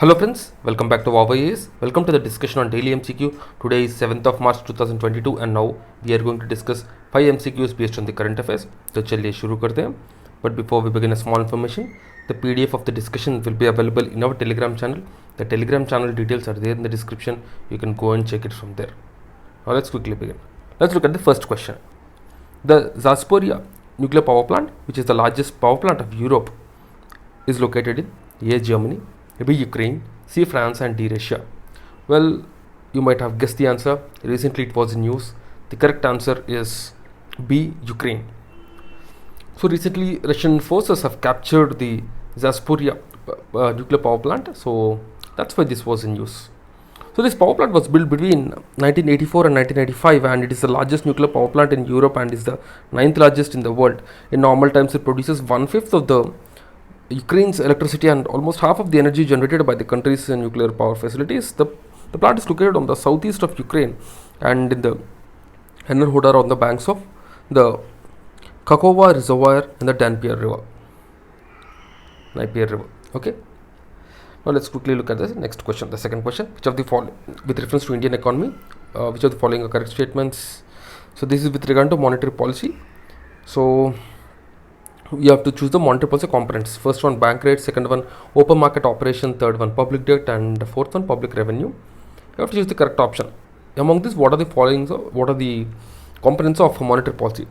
Hello friends, welcome back to VOWIAS. Welcome to the discussion on daily MCQ. Today is 7th of March 2022 and now we are going to discuss 5 MCQs based on the current affairs. तो चलिए शुरू करते हैं. But before we begin, a small information. The PDF of the discussion will be available in our Telegram channel. The Telegram channel details are there in the description. You can go and check it from there. Now let's quickly begin. Let's look at the first question. The Zaporizhzhia nuclear power plant, which is the largest power plant of Europe, is located in A. Germany, B. Ukraine, C. France, and D. Russia. Well, you might have guessed the answer. Recently it was in news. The correct answer is B. Ukraine. So recently Russian forces have captured the Zaporizhzhia nuclear power plant. So that's why this was in news. So this power plant was built between 1984 and 1995 and it is the largest nuclear power plant in Europe and is the 9th largest in the world. In normal times it produces 1/5 of the Ukraine's electricity and almost half of the energy generated by the country's nuclear power facilities. The plant is located on the southeast of Ukraine and in the Enerhodar on the banks of the Kakova Reservoir and the Dnieper River. Okay. Now let's quickly look at the next question. The second question, which of the following, with reference to Indian economy, which of the following are correct statements? So this is with regard to monetary policy. So you have to choose the monetary policy components. First one, bank rate. Second one, open market operation. Third one, public debt. And fourth one, public revenue. You have to choose the correct option. Among these, what are the following? What are the components of monetary policy?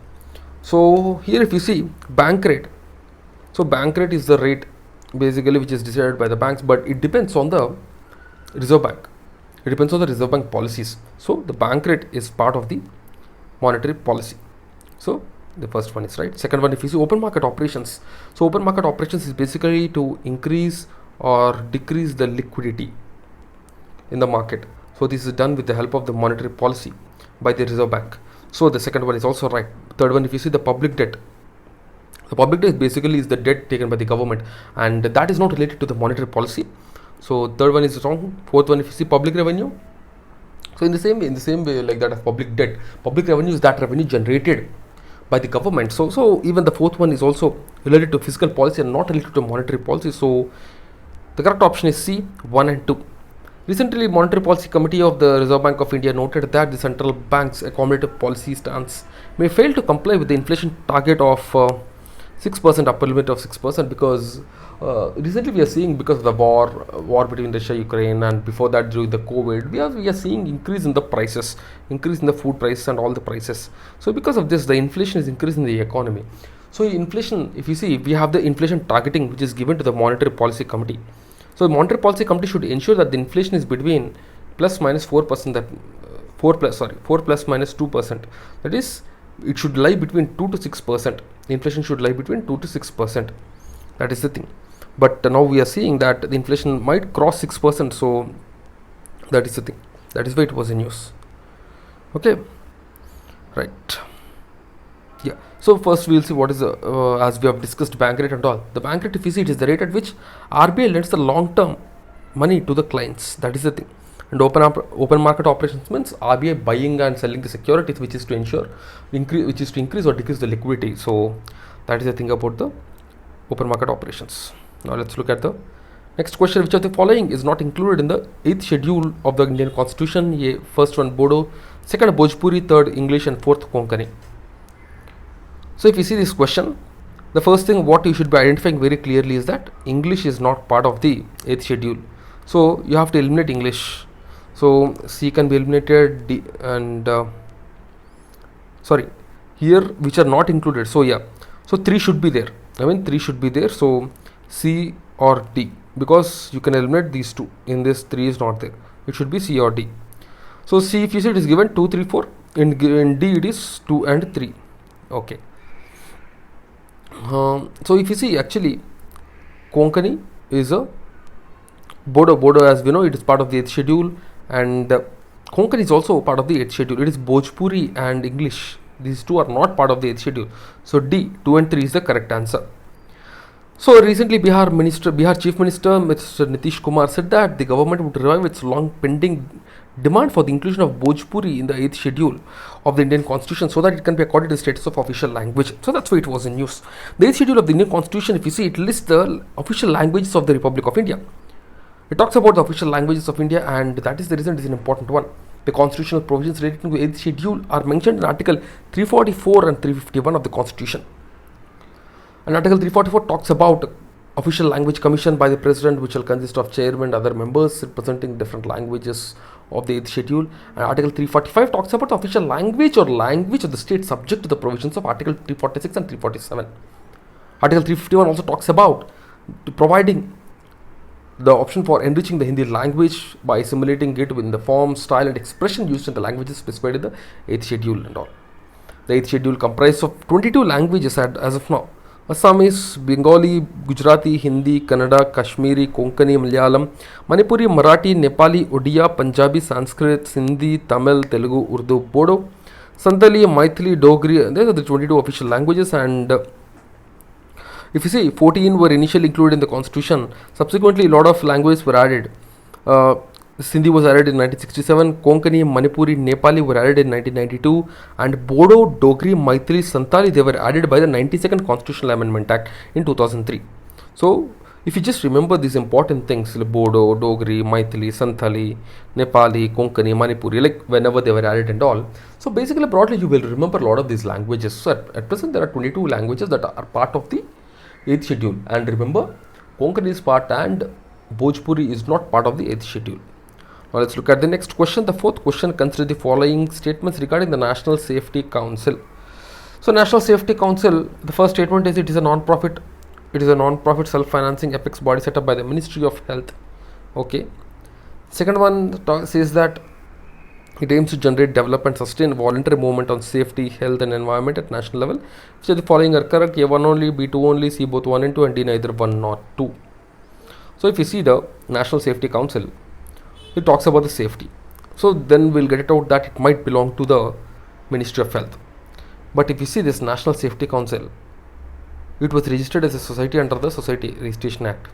So here if you see bank rate. So bank rate is the rate basically which is decided by the banks, but it depends on the Reserve Bank. It depends on the Reserve Bank policies. So the bank rate is part of the monetary policy. So the first one is right. Second one, if you see open market operations. So open market operations is basically to increase or decrease the liquidity in the market. So this is done with the help of the monetary policy by the Reserve Bank. So the second one is also right. Third one, if you see the public debt. The public debt basically is the debt taken by the government and that is not related to the monetary policy. So third one is wrong. Fourth one, if you see public revenue. So in the same way like that of public debt, public revenue is that revenue generated by the government. So even the fourth one is also related to fiscal policy and not related to monetary policy. So the correct option is C, 1 and 2. Recently, Monetary Policy Committee of the Reserve Bank of India noted that the central bank's accommodative policy stance may fail to comply with the inflation target of 6%, upper limit of 6%, because recently we are seeing, because of the war between Russia and Ukraine, and before that during the COVID, we are seeing increase in the prices, increase in the food prices and all the prices. So because of this, the inflation is increasing in the economy. So inflation, if you see, we have the inflation targeting which is given to the Monetary Policy Committee. So the Monetary Policy Committee should ensure that the inflation is between plus minus 4%, that 4 plus minus 2%. That is, it should lie between 2 to 6%. The inflation should lie between 2 to 6%. That is the thing. But now we are seeing that the inflation might cross 6%. So that is the thing. That is why it was in news. Okay. Right. Yeah. So first we will see what is the, as we have discussed, bank rate and all. The bank rate, if you see, it is the rate at which RBI lends the long-term money to the clients. That is the thing. And open market operations means RBI buying and selling the securities, which is to increase or decrease the liquidity. So that is the thing about the open market operations. Now let's look at the next question. Which of the following is not included in the 8th schedule of the Indian Constitution? First one, Bodo. Second, Bhojpuri. Third, English. And fourth, Konkani. So if you see this question, the first thing what you should be identifying very clearly is that English is not part of the 8th schedule. So you have to eliminate English. So C can be eliminated, D and here which are not included. So yeah, so 3 should be there. 3 should be there. So C or D, because you can eliminate these two. In this, 3 is not there. It should be C or D. So C, if you see, it is given 2, 3, 4. In D it is 2 and 3. Okay. So if you see, actually Konkani is a Bodo, as we know, it is part of the 8th schedule, and Konkani is also part of the 8th schedule. It is Bhojpuri and English. These two are not part of the 8th schedule. So D, 2 and 3 is the correct answer. So recently Bihar Chief Minister Mr. Nitish Kumar said that the government would revive its long pending demand for the inclusion of Bhojpuri in the 8th schedule of the Indian Constitution so that it can be accorded the status of official language. So that's why it was in news. The 8th schedule of the Indian Constitution, if you see, it lists the official languages of the Republic of India. It talks about the official languages of India, and that is the reason it is an important one. The constitutional provisions relating to the 8th schedule are mentioned in Article 344 and 351 of the Constitution. And Article 344 talks about official language commission by the President, which will consist of chairman and other members representing different languages of the 8th schedule. And Article 345 talks about the official language or language of the state subject to the provisions of Article 346 and 347. Article 351 also talks about providing the option for enriching the Hindi language by assimilating it in the form, style and expression used in the languages specified in the 8th schedule and all. The 8th schedule comprises of 22 languages as of now. Assamese, Bengali, Gujarati, Hindi, Kannada, Kashmiri, Konkani, Malayalam, Manipuri, Marathi, Nepali, Odia, Punjabi, Sanskrit, Sindhi, Tamil, Telugu, Urdu, Bodo, Santali, Maithili, Dogri. These are the 22 official languages, and if you see, 14 were initially included in the constitution. Subsequently, a lot of languages were added. Sindhi was added in 1967, Konkani, Manipuri, Nepali were added in 1992, and Bodo, Dogri, Maithili, Santali, they were added by the 92nd Constitutional Amendment Act in 2003. So, if you just remember these important things, like Bodo, Dogri, Maithili, Santali, Nepali, Konkani, Manipuri, like whenever they were added and all. So, basically, broadly, you will remember a lot of these languages. So, at present, there are 22 languages that are part of the 8th schedule. And remember, Konkani is part and Bhojpuri is not part of the 8th schedule. Now let's look at the next question. The fourth question, consider the following statements regarding the National Safety Council. So National Safety Council, the first statement is it is a non-profit self-financing apex body set up by the Ministry of Health. Okay. Second one says that it aims to generate, develop and sustain voluntary movement on safety, health and environment at national level. So the following are correct: A1 only, B2 only, C both 1 and 2, and D neither 1 nor 2. So if you see the National Safety Council, it talks about the safety. So then we'll get it out that it might belong to the Ministry of Health. But if you see this National Safety Council, it was registered as a society under the Society Registration Act.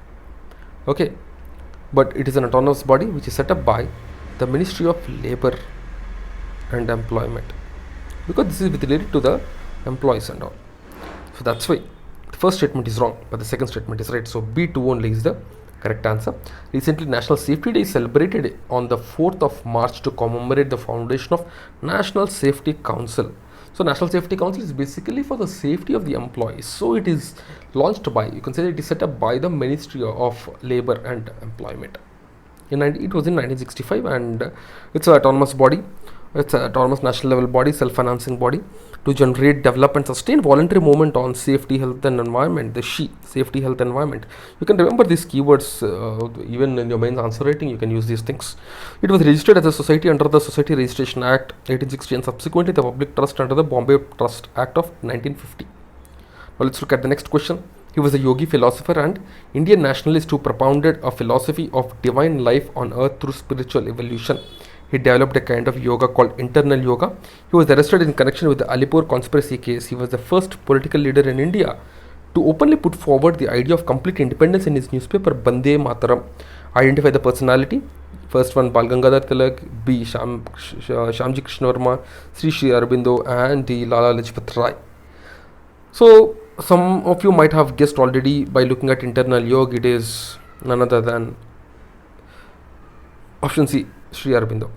Okay. But it is an autonomous body which is set up by the Ministry of Labour and Employment, because this is related to the employees and all. So that's why the first statement is wrong, but the second statement is right. So B2 only is the correct answer. Recently, National Safety Day is celebrated on the 4th of March to commemorate the foundation of National Safety Council. So National Safety Council is basically for the safety of the employees. So it is launched by, you can say it is set up by the Ministry of Labour and Employment. It was in 1965, and it's an autonomous body. It's an autonomous national level body, self-financing body to generate, develop and sustain voluntary movement on safety, health and environment. The safety, health, environment. You can remember these keywords even in your main answer writing. You can use these things. It was registered as a society under the Society Registration Act 1860 and subsequently the Public Trust under the Bombay Trust Act of 1950. Now let's look at the next question. He was a yogi, philosopher and Indian nationalist who propounded a philosophy of divine life on earth through spiritual evolution. He developed a kind of yoga called internal yoga. He was arrested in connection with the Alipur conspiracy case. He was the first political leader in India to openly put forward the idea of complete independence in his newspaper Bande Mataram. Identify the personality. First one, Bal Gangadhar Tilak, B. Shyamji Krishna Varma, Sri Aurobindo and D. Lala Lajpat Rai. So some of you might have guessed already by looking at internal yoga. It is none other than option C, Sri Aurobindo.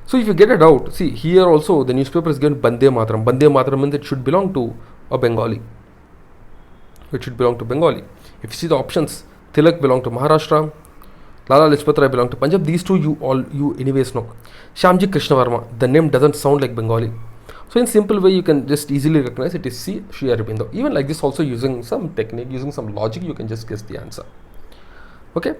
So if you get it out, see here also the newspaper is given Bande Mataram. Bande Mataram means it should belong to a Bengali. It should belong to Bengali. If you see the options, Tilak belong to Maharashtra, Lala Lajpat Rai belong to Punjab. These two you anyways know. Shyamji Krishna Varma, the name doesn't sound like Bengali. So in simple way you can just easily recognize it is C, Sri Aurobindo. Even like this also, using some technique, using some logic, you can just guess the answer. Okay.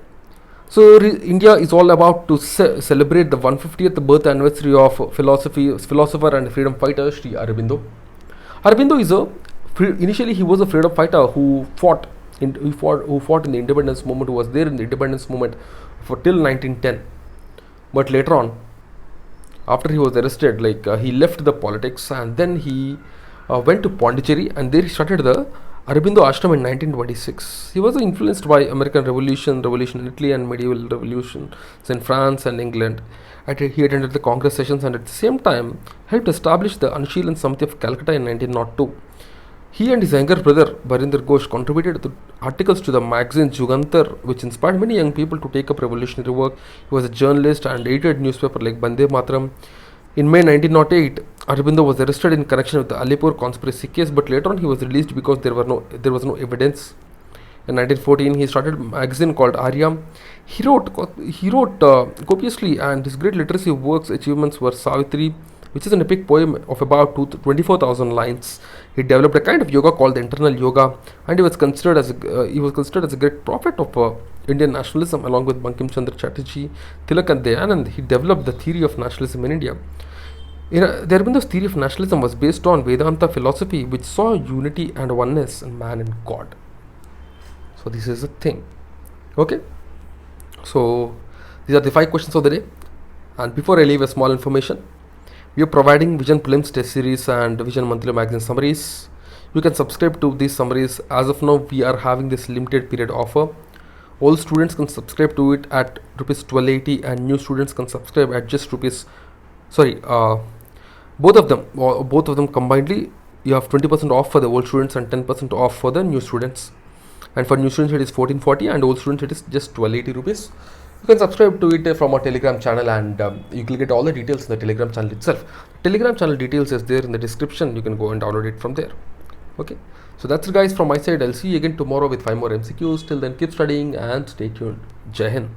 So India is all about to celebrate the 150th birth anniversary of philosopher and freedom fighter Sri Aurobindo. Aurobindo is initially he was a freedom fighter who fought in the independence movement, who was there in the independence movement for till 1910. But later on, after he was arrested, he left the politics and then he went to Pondicherry, and there he started the Aurobindo Ashram in 1926. He was influenced by American Revolution in Italy and medieval revolutions in France and England. He attended the Congress sessions and at the same time helped establish the Anushil and Samiti of Calcutta in 1902. He and his younger brother Barinder Ghosh contributed to articles to the magazine Jugantar, which inspired many young people to take up revolutionary work. He was a journalist and edited newspaper like Bande Mataram. In May 1908, Aurobindo was arrested in connection with the Alipur conspiracy case, but later on he was released because there was no evidence. In 1914, he started a magazine called Arya. He wrote copiously, and his great literary works achievements were Savitri, which is an epic poem of about 24,000 lines. He developed a kind of yoga called the internal yoga, and he was considered as a great prophet of Indian nationalism, along with Bankim Chandra Chatterjee, Tilak, and Dayanand. He developed the theory of nationalism in India. The Aurobindo's theory of nationalism was based on Vedanta philosophy, which saw unity and oneness in man and God. So this is a thing. Okay. So these are the 5 questions of the day. And before I leave, a small information. We are providing Vision Prelims test series and Vision monthly magazine summaries. You can subscribe to these summaries. As of now, we are having this limited period offer. All students can subscribe to it at rupees 1280, and new students can subscribe at just rupees. Sorry, both of them combinedly, you have 20% off for the old students and 10% off for the new students. And for new students it is 1440, and old students it is just 1280 rupees. You can subscribe to it from our Telegram channel, and you will get all the details in the Telegram channel itself. Telegram channel details is there in the description. You can go and download it from there. Okay, so that's it guys from my side. I'll see you again tomorrow with 5 more MCQs. Till then, keep studying and stay tuned. Jai Hind.